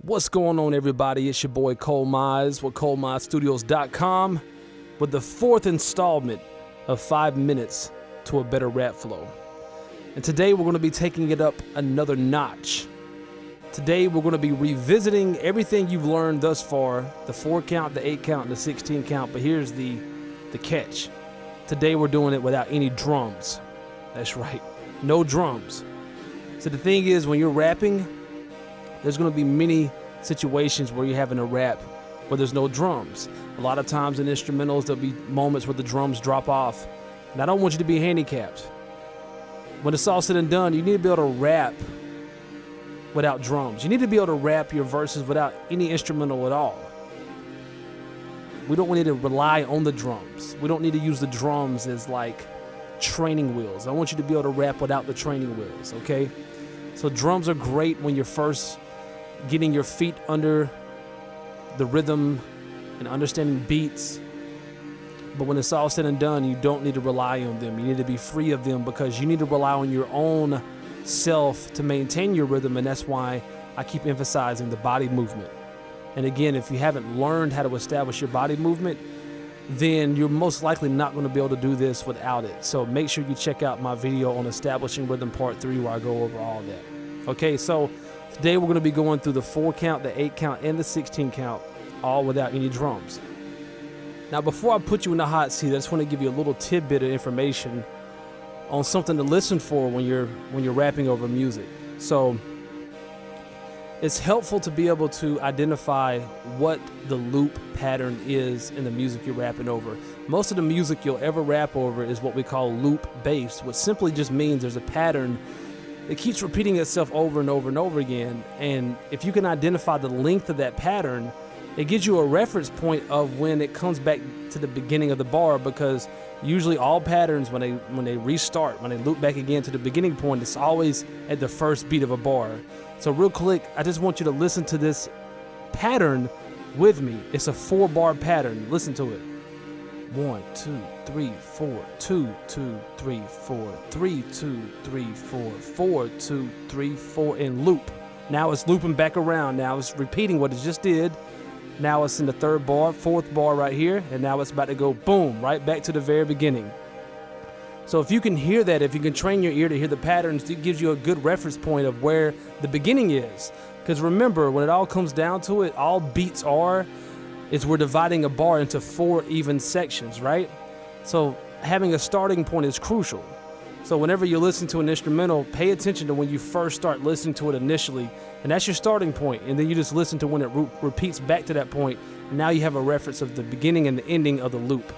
What's going on, everybody? It's your boy Cole Mize with ColeMizeStudios.com with the fourth installment of 5 minutes to a better rap flow. And today we're going to be taking it up another notch. Today we're going to be revisiting everything you've learned thus far, the 4 count, the 8 count, and the 16 count. But here's the catch. Today we're doing it without any drums. That's right, no drums. So the thing is, when you're rapping, there's going to be many situations where you're having a rap where there's no drums. A lot of times in instrumentals, there'll be moments where the drums drop off. And I don't want you to be handicapped. When it's all said and done, you need to be able to rap without drums. You need to be able to rap your verses without any instrumental at all. We don't need to rely on the drums. We don't need to use the drums as like training wheels. I want you to be able to rap without the training wheels, okay? So drums are great when you're first getting your feet under the rhythm and understanding beats. But when it's all said and done, you don't need to rely on them. You need to be free of them because you need to rely on your own self to maintain your rhythm, and that's why I keep emphasizing the body movement. And again, if you haven't learned how to establish your body movement, then you're most likely not going to be able to do this without it. So make sure you check out my video on establishing rhythm part 3 where I go over all that. Okay, so today we're going to be going through the 4 count, the 8 count, and the 16 count, all without any drums. Now, before I put you in the hot seat, I just want to give you a little tidbit of information on something to listen for when you're rapping over music. So it's helpful to be able to identify what the loop pattern is in the music you're rapping over. Most of the music you'll ever rap over is what we call loop based, which simply just means there's a pattern that keeps repeating itself over and over and over again. And if you can identify the length of that pattern, it gives you a reference point of when it comes back to the beginning of the bar, because usually all patterns, when they restart, when they loop back again to the beginning point, it's always at the first beat of a bar. So real quick, I just want you to listen to this pattern with me. It's a 4-bar pattern. Listen to it. 1, 2, 3, 4, 2, 2, 3, 4, 3, 2, 3, 4, 4, 2, 3, 4, and loop. Now it's looping back around. Now it's repeating what it just did. Now it's in the 3rd bar, 4th bar right here, and now it's about to go boom, right back to the very beginning. So if you can hear that, if you can train your ear to hear the patterns, it gives you a good reference point of where the beginning is. Because remember, when it all comes down to it, all beats is we're dividing a bar into 4 even sections, right? So having a starting point is crucial. So whenever you listen to an instrumental, pay attention to when you first start listening to it initially, and that's your starting point. And then you just listen to when it repeats back to that point. And now you have a reference of the beginning and the ending of the loop.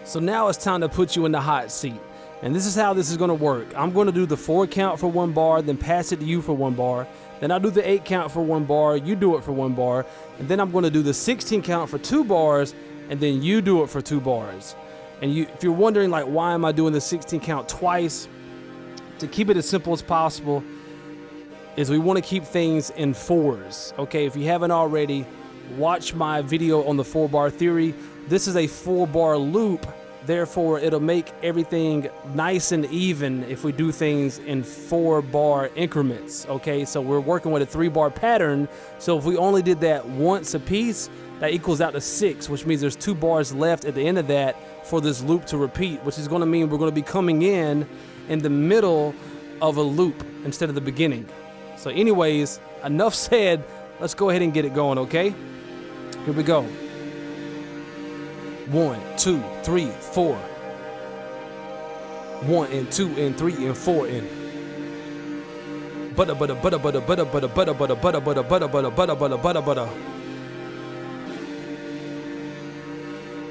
So now it's time to put you in the hot seat. And this is how this is going to work. I'm going to do the 4 count for 1 bar, then pass it to you for 1 bar. Then I'll do the 8 count for 1 bar, you do it for 1 bar. And then I'm going to do the 16 count for 2 bars, and then you do it for 2 bars. And if you're wondering, like, why am I doing the 16 count twice? To keep it as simple as possible is we want to keep things in 4s. Okay, if you haven't already, watch my video on the 4-bar theory. This is a 4-bar loop. Therefore, it'll make everything nice and even if we do things in 4-bar increments, okay? So we're working with a 3-bar pattern. So if we only did that once a piece, that equals out to 6, which means there's 2 bars left at the end of that for this loop to repeat, which is going to mean we're going to be coming in the middle of a loop instead of the beginning. So anyways, enough said. Let's go ahead and get it going, okay? Here we go. 1, 2, 3, 4. 1 and 2 and 3 and 4 and butter butter butter butter butter butter butter butter butter butter butter butter butter butter butter butter.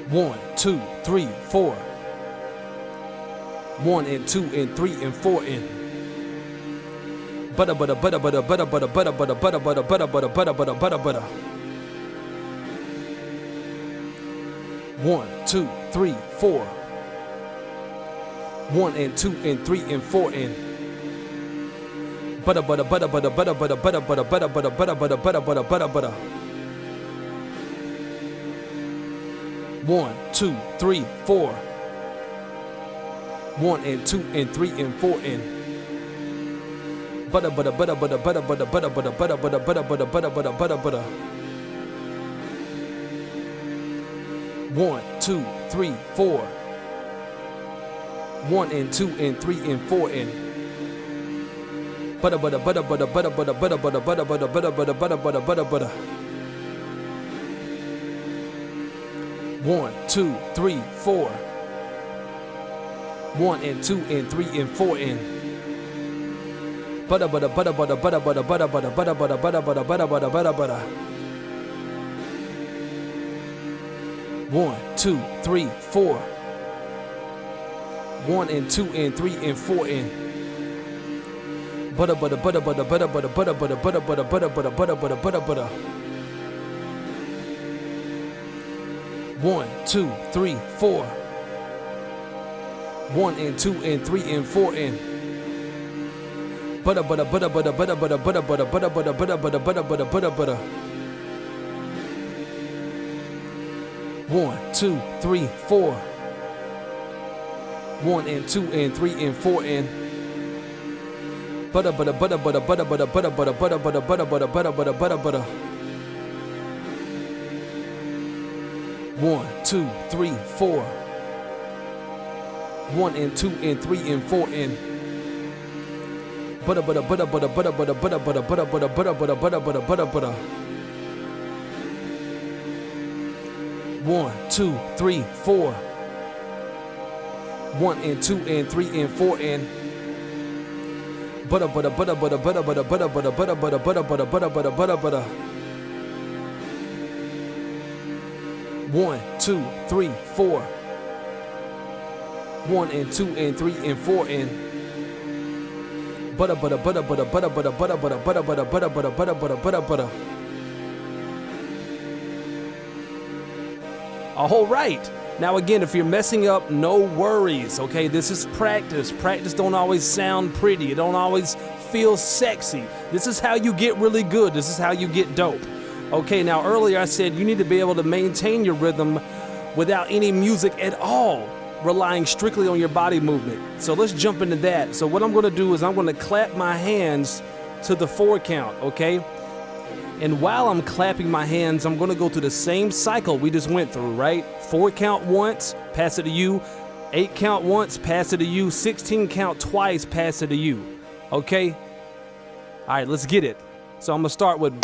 1, 2, 3, 4. 1 and 2 and 3 and 4 and butter butter butter butter butter butter butter butter butter butter butter butter butter butter butter butter. 1, 2, 3, 4. 1 and 2 and 3 and 4 and butter butter butter butter butter butter butter butter butter butter butter butter butter butter butter butter. 1, 2, 3, 4. 1 and 2 and 3 and 4 and Butter, butter, butter, butter, butter, butter, butter, butter, butter, butter, butter, butter, butter, butter, butter, butter. 1, 2, 3, 4. 1 and 2 and 3 and 4 and butter, butter, butter, butter, butter, butter, butter, butter, butter, butter, butter, butter, butter, butter, butter, butter. 1, 2, 3, 4. 1 and 2 and 3 and 4 and butter, butter, butter, butter, butter, butter, butter, butter, butter, butter, butter, butter, butter, butter, butter, butter. 1, 2, 3, 4. 1 and 2 and 3 and 4 and butter, butter, butter, butter, butter, butter, butter, butter, butter, butter, butter, butter, butter, butter, butter, butter. 1, 2, 3, 4. 1 and 2 and 3 and 4 and butter, butter, butter, butter, butter, butter, butter, butter, butter, butter, butter, butter, butter, butter, butter, butter. 1, 2, 3, 4. 1 and 2 and 3 and 4 and butter, butter, butter, butter, butter, butter, butter, butter, butter, butter, butter, butter, butter, butter, butter, butter. 1, 2, 3, 4. 1 and 2 and 3 and 4 and butter, butter, butter, butter, butter, butter, butter, butter, butter, butter, butter, butter, butter, butter, butter, butter. 1, 2, 3, 4. 1 and 2 and 3 and 4 and butter, butter, butter, butter, butter, butter, butter, butter, butter, butter, butter, butter, butter, butter, butter, butter. 1, 2, 3, 4. 1 and 2 and 3 and 4 and butter, butter, butter, butter, butter, butter, butter, butter, butter, butter, butter, butter, butter, butter, butter, butter. All right. Now again, if you're messing up, no worries, okay? This is practice. Practice don't always sound pretty. It don't always feel sexy. This is how you get really good. This is how you get dope. Okay, now earlier I said you need to be able to maintain your rhythm without any music at all, relying strictly on your body movement. So let's jump into that. So what I'm gonna do is I'm gonna clap my hands to the 4 count, okay? And while I'm clapping my hands, I'm gonna go through the same cycle we just went through, right? 4 count once, pass it to you. 8 count once, pass it to you. 16 count twice, pass it to you. Okay? All right, let's get it. So I'm gonna start with,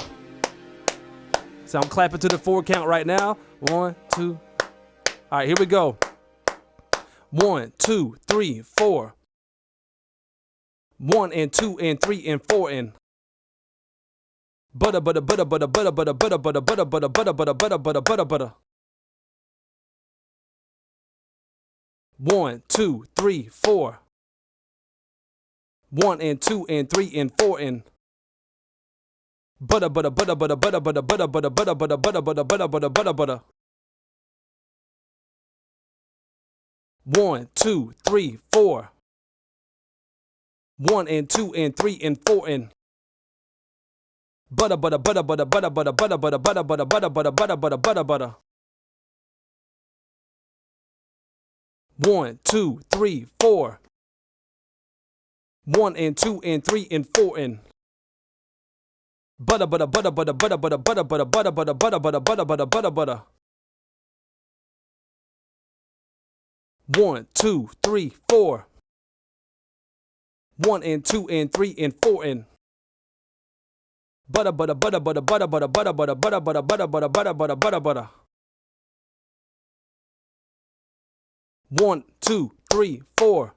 so I'm clapping to the 4 count right now. 1, 2. All right, here we go. 1, 2, 3, 4. 1 and 2 and 3 and 4 and butter, butter, butter, butter, butter, butter, butter, butter, butter, butter, butter, butter, butter, butter, butter, butter. 1, 2, 3, 4. 1 and 2 and 3 and 4 and butter, butter, butter, butter, butter, butter, butter, butter, butter, butter, butter, butter, butter, butter, butter, butter. 1, 2, 3, 4. 1 and 2 and 3 and 4 and butter, butter, butter, butter, butter, butter, butter, butter, butter, butter, butter, butter, butter, butter, butter, butter. 1, 2, 3, 4. 1 and 2 and 3 and 4 and butter, butter, butter, butter, butter, butter, butter, butter, butter, butter, butter, butter, butter, butter, butter, butter. 1, 2, 3, 4. 1 and 2 and 3 and 4 and butter, butter, butter, butter, butter, butter, butter, butter, butter, butter, butter, butter, butter, butter, butter, butter. 1, 2, 3, 4.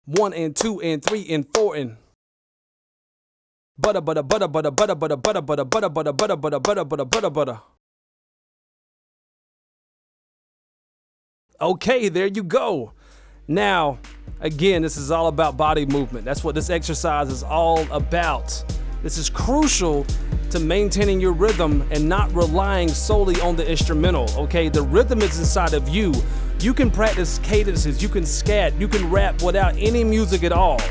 1 and 2 and 3 and 4 and butter, butter, butter, butter, butter, butter, butter, butter, butter, butter, butter, butter, butter, butter, butter, butter. Okay, there you go. Now, again, this is all about body movement. That's what this exercise is all about. This is crucial to maintaining your rhythm and not relying solely on the instrumental, okay? The rhythm is inside of you. You can practice cadences, you can scat, you can rap without any music at all.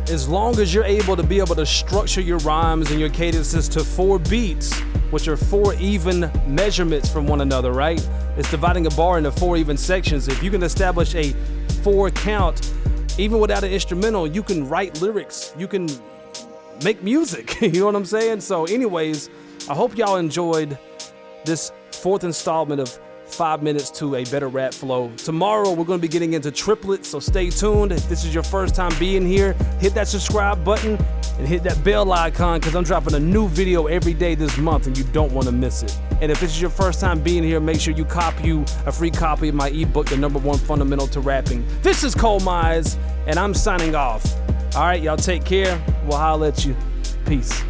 As long as you're able to structure your rhymes and your cadences to 4 beats, which are 4 even measurements from one another, right? It's dividing a bar into 4 even sections. If you can establish a 4 count even without an instrumental, you can write lyrics. You can make music. You know what I'm saying? So anyways, I hope y'all enjoyed this 4th installment of 5 minutes to a better rap flow. Tomorrow we're going to be getting into triplets, so stay tuned. If this is your first time being here, hit that subscribe button and hit that bell icon, because I'm dropping a new video every day this month and you don't want to miss it. And if this is your first time being here, make sure you copy a free copy of my ebook, The #1 Fundamental to Rapping. This is Cole Mize, and I'm signing off. All right, y'all take care. We'll holler at you. Peace.